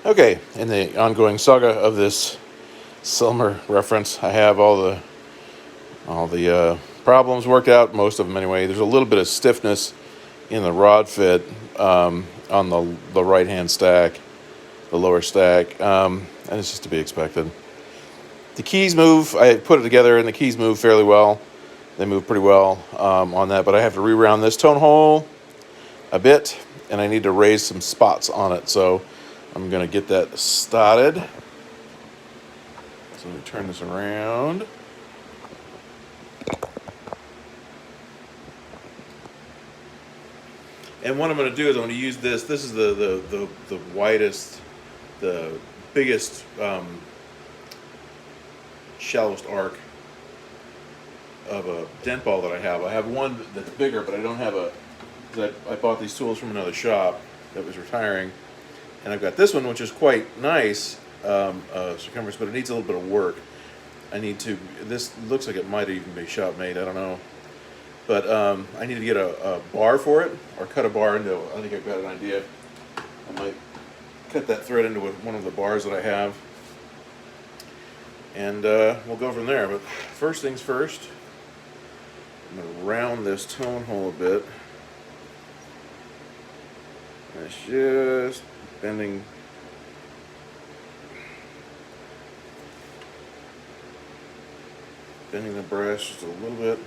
Okay, in the ongoing saga of this Selmer reference, I have all the problems worked out, most of them anyway. There's a little bit of stiffness in the rod fit on the right hand stack, the lower stack, and it's just to be expected. The keys move. I put it together, and the keys move fairly well. They move pretty well on that, but I have to re-round this tone hole a bit, and I need to raise some spots on it. So I'm going to get that started. So let me turn this around. And what I'm going to do is I'm going to use this. This is the widest, the biggest, shallowest arc of a dent ball that I have. I have one that's bigger, but I don't have a. I bought these tools from another shop that was retiring, and I've got this one, which is quite nice circumference, but it needs a little bit of work. I need to. This looks like it might even be shop made. I don't know, but I need to get a bar for it, or cut a bar into. I think I've got an idea. I might cut that thread into one of the bars that I have, and we'll go from there. But first things first, I'm going to round this tone hole a bit. It's just bending the brass just a little bit,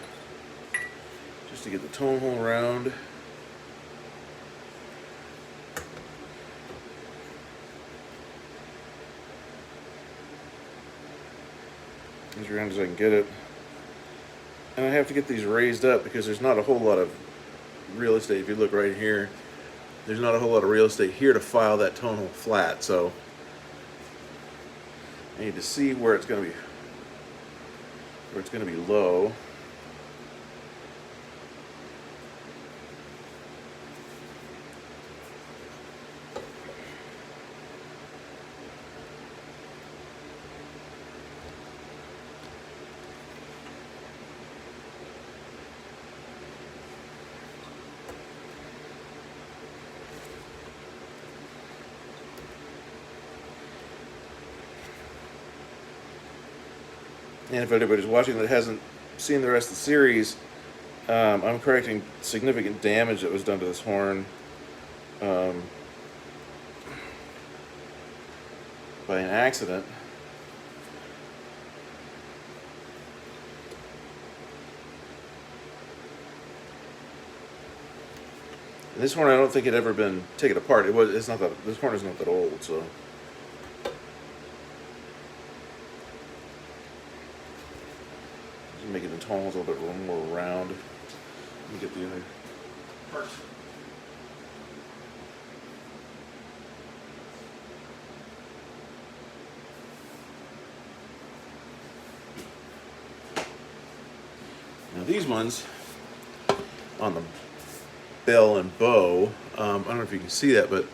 just to get the tone hole round. As round as I can get it. And I have to get these raised up because there's not a whole lot of real estate. If you look right here, there's not a whole lot of real estate here to file that tone hole flat. So I need to see where it's going to be low. And if anybody's watching that hasn't seen the rest of the series, I'm correcting significant damage that was done to this horn by an accident. And this horn, I don't think it had ever been taken apart. It's not that. This horn is not that old, so. Making the tone holes a little bit more round. Let me get the other part. Now these ones on the bell and bow, I don't know if you can see that, but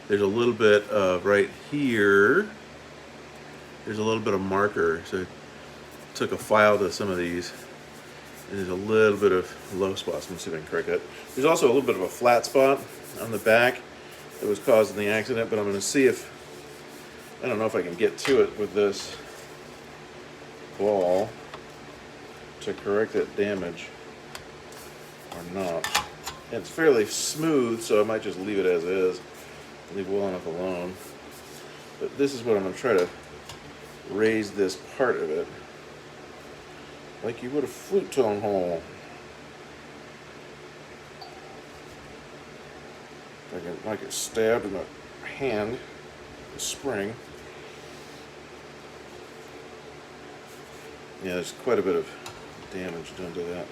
there's a little bit of right here. There's a little bit of marker. So took a file to some of these, and there's a little bit of low spots. Let me see if I can correct that. There's also a little bit of a flat spot on the back that was caused in the accident, but I'm going to see if, I don't know if I can get to it with this ball to correct that damage or not. And it's fairly smooth, so I might just leave it as is, leave well enough alone. But this is what I'm going to try to raise this part of it, like you would a flute tone hole. If I can, like it stabbed in the hand, the spring. Yeah, there's quite a bit of damage done to that.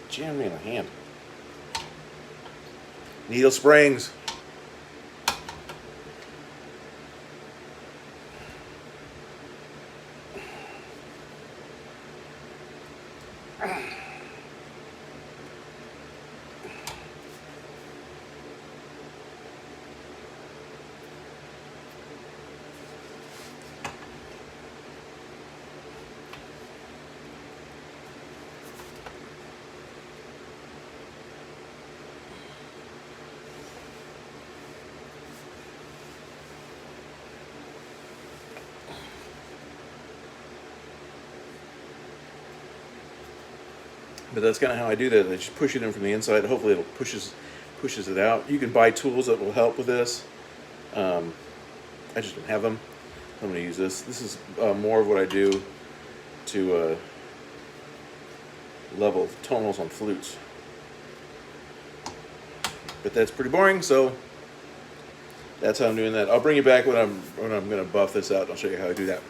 Jammed me in the hand. Needle springs. But that's kind of how I do that. I just push it in from the inside. Hopefully it'll pushes it out. You can buy tools that will help with this. I just don't have them. I'm going to use this. This is more of what I do to level tonals on flutes. But that's pretty boring, so that's how I'm doing that. I'll bring you back when I'm going to buff this out. I'll show you how I do that.